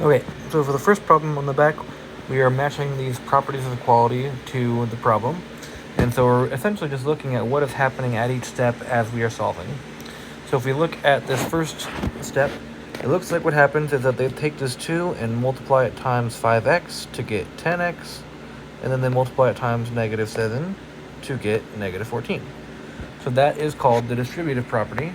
Okay, so for the first problem on the back, we are matching these properties of equality to the problem. And so we're essentially just looking at what is happening at each step as we are solving. So if we look at this first step, it looks like what happens is that they take this 2 and multiply it times 5x to get 10x, and then they multiply it times negative 7 to get negative 14. So that is called the distributive property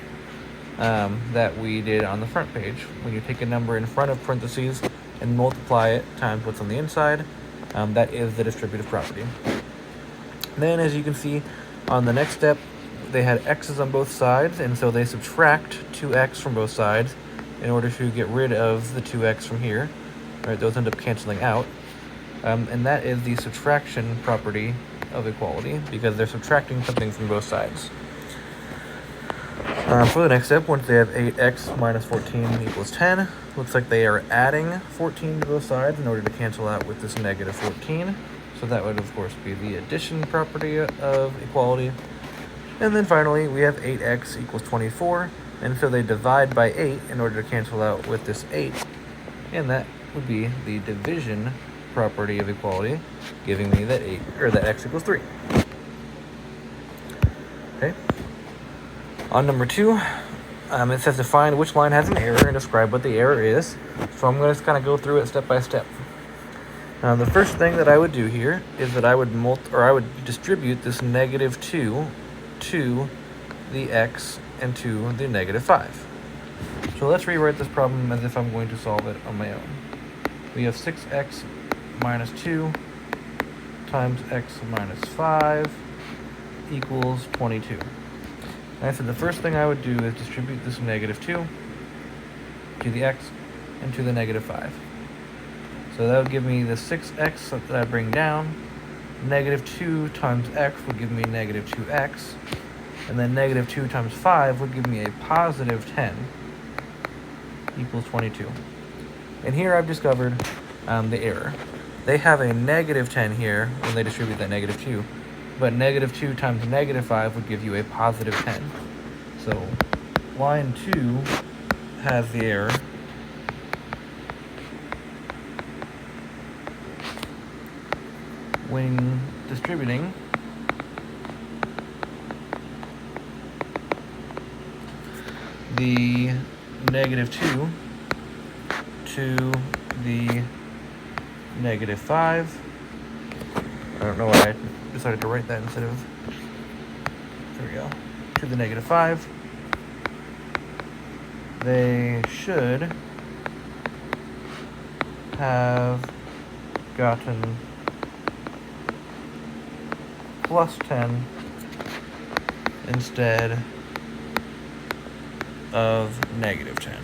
that we did on the front page. When you take a number in front of parentheses and multiply it times what's on the inside, that is the distributive property. Then, as you can see on the next step, they had x's on both sides, and so they subtract 2x from both sides in order to get rid of the 2x from here. Right, those end up canceling out. And that is the subtraction property of equality, because they're subtracting something from both sides. For the next step, once they have 8x minus 14 equals 10, looks like they are adding 14 to both sides in order to cancel out with this negative 14. So that would, of course, be the addition property of equality. And then finally, we have 8x equals 24, and so they divide by 8 in order to cancel out with this 8, and that would be the division property of equality, giving me that that x equals 3. Okay. On number 2, it says to find which line has an error and describe what the error is. So I'm going to just kind of go through it step by step. Now, the first thing that I would do here is that I would distribute this negative 2 to the x and to the negative 5. So let's rewrite this problem as if I'm going to solve it on my own. We have 6x minus 2 times x minus 5 equals 22. And I said the first thing I would do is distribute this negative 2 to the x and to the negative 5. So that would give me the 6x that I bring down. Negative 2 times x would give me negative 2x. And then negative 2 times 5 would give me a positive 10 equals 22. And here I've discovered the error. They have a negative 10 here when they distribute that negative 2. But negative 2 times negative 5 would give you a positive 10. So line 2 has the error. When distributing the negative 2 to the negative 5, I don't know why I decided to write that instead of, there we go, to the negative 5, they should have gotten plus 10 instead of negative 10.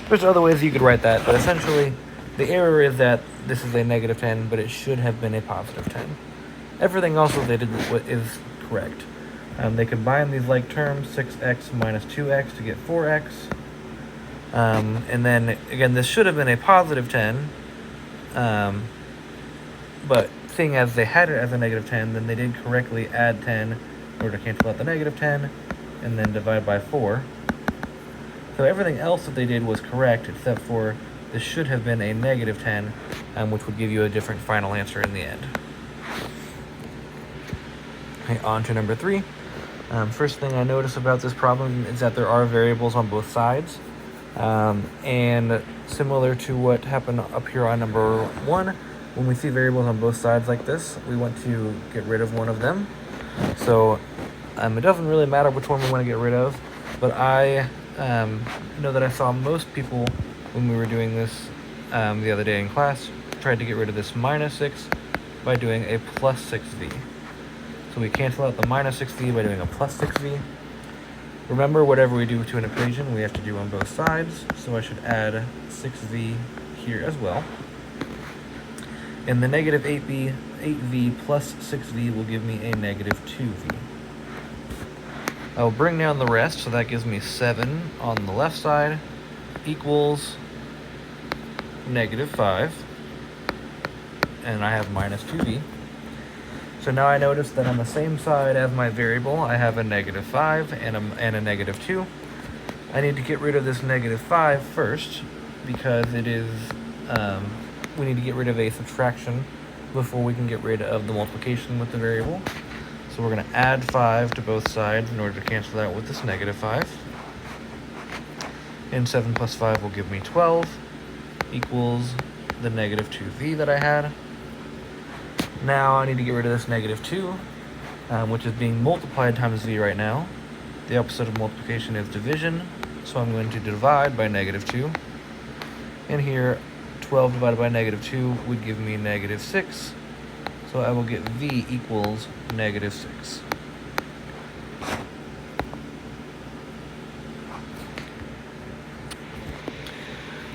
There's other ways you could write that, but essentially the error is that this is a negative 10, but it should have been a positive 10. Everything else that they did is correct. They combine these like terms, 6x minus 2x to get 4x. And then, again, this should have been a positive 10, but seeing as they had it as a negative 10, then they did correctly add 10 in order to cancel out the negative 10, and then divide by 4. So everything else that they did was correct, except for this should have been a negative 10, which would give you a different final answer in the end. Okay, on to number 3. First thing I notice about this problem is that there are variables on both sides. And similar to what happened up here on number 1, when we see variables on both sides like this, we want to get rid of one of them. So it doesn't really matter which one we want to get rid of, but I know that I saw most people when we were doing this the other day in class tried to get rid of this minus 6 by doing a plus 6v. So we cancel out the minus 6v by doing a plus 6v. Remember, whatever we do to an equation, we have to do on both sides, so I should add 6v here as well. And the negative 8v plus 6v will give me a negative 2v. I'll bring down the rest, so that gives me 7 on the left side equals negative 5, and I have minus 2v. So now I notice that on the same side as my variable, I have a negative 5 and a negative 2. I need to get rid of this negative 5 first, because it is, we need to get rid of a subtraction before we can get rid of the multiplication with the variable. So we're going to add 5 to both sides in order to cancel that with this negative 5. And 7 plus 5 will give me 12, equals the negative 2v that I had. Now I need to get rid of this negative 2, which is being multiplied times v right now. The opposite of multiplication is division, so I'm going to divide by negative 2. And here, 12 divided by negative 2 would give me negative 6. So I will get v equals negative 6.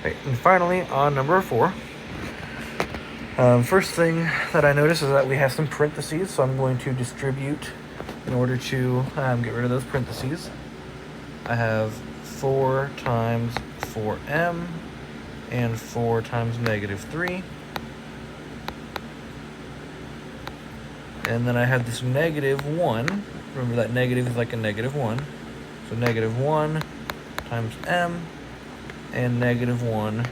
Okay, and finally, on number 4, first thing that I notice is that we have some parentheses, so I'm going to distribute in order to get rid of those parentheses. I have 4 times 4m and 4 times negative 3. And then I have this negative 1. Remember that negative is like a negative 1. So negative 1 times m and negative 1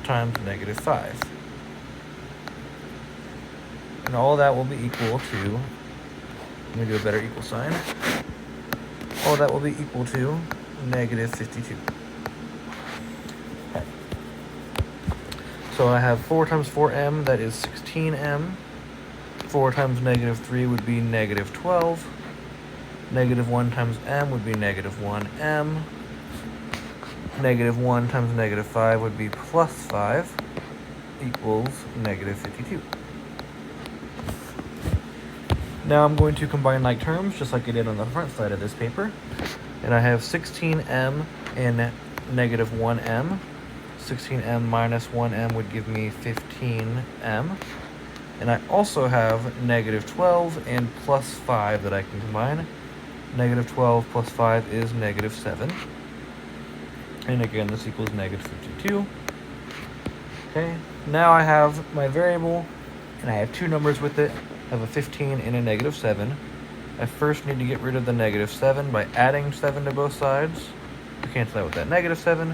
times negative 5. And all that will be equal to, let me do a better equal sign. All that will be equal to negative 52. Okay. So I have 4 times 4m, that is 16m. 4 times negative 3 would be negative 12. Negative 1 times m would be negative 1m. Negative 1 times negative 5 would be plus 5, equals negative 52. Now I'm going to combine like terms, just like I did on the front side of this paper. And I have 16m and negative 1m. 16m minus 1m would give me 15m. And I also have negative 12 and plus 5 that I can combine. Negative 12 plus 5 is negative 7. And again, this equals negative 52. Okay, now I have my variable, and I have 2 numbers with it. I have a 15 and a negative 7. I first need to get rid of the negative 7 by adding 7 to both sides. To cancel that with that negative 7.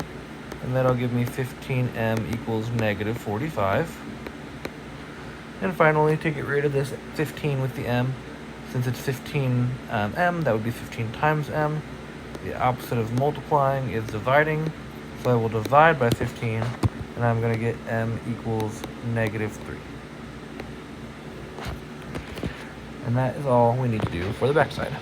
And that'll give me 15m equals negative 45. And finally, to get rid of this 15 with the m, since it's 15 m, that would be 15 times m. The opposite of multiplying is dividing. So I will divide by 15, and I'm going to get m equals negative 3. And that is all we need to do for the backside.